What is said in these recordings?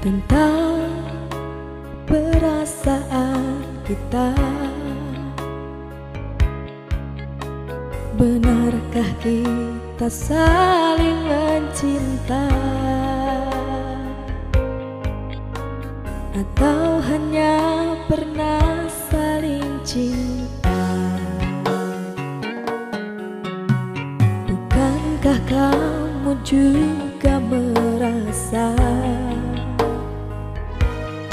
tentang perasaan kita. Benarkah kita saling mencinta, atau hanya pernah saling cinta? Bukankah kamu juga merasa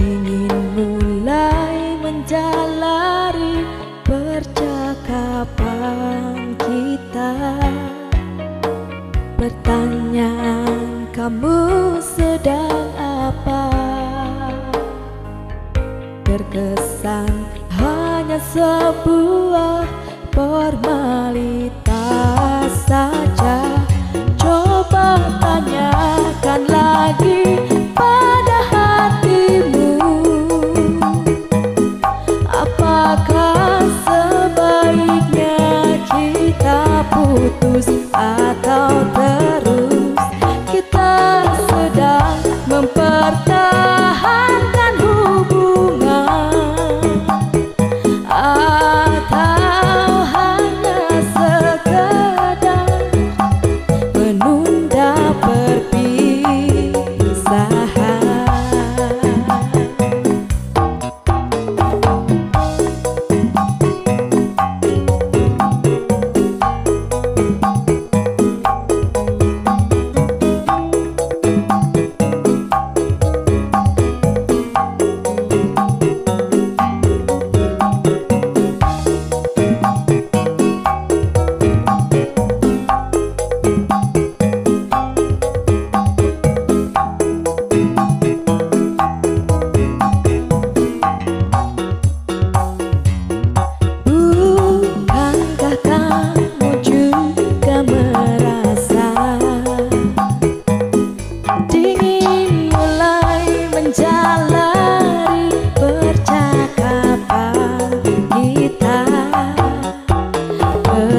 ingin mulai menjalari percakapan kita? Pertanyaan, kamu sedang apa? Terkesan hanya sebuah formalitas saja. Coba tanyakan lagi pada hatimu, apakah sebaiknya kita putus atau terus kita sedang mempertahankan hubungan, atau hanya sekedar menunda perpisahan.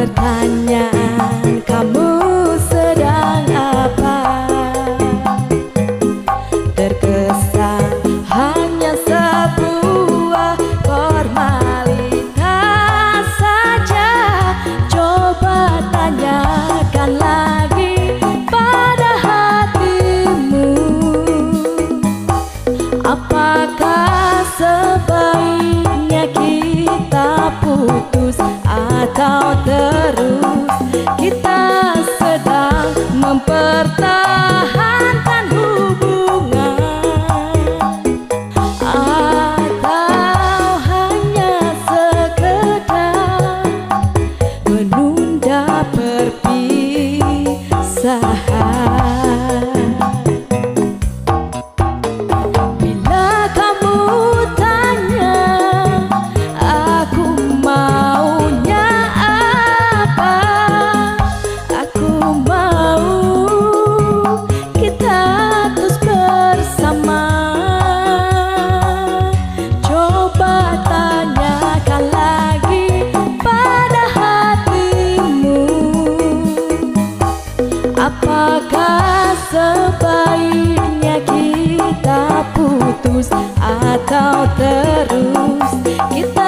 Pertanyaan, kamu sedang apa? Terkesan hanya sebuah formalitas saja. Coba tanyakan lagi pada hatimu, apakah sebaiknya kita putus atau terus kita sedang mempertahankan hubungan, atau hanya sekedar menunda perpisahan. Bila kamu tanya aku maunya apa, aku mau kita terus bersama. Coba tanyakan lagi pada hatimu, apakah sebaiknya kita putus atau terus kita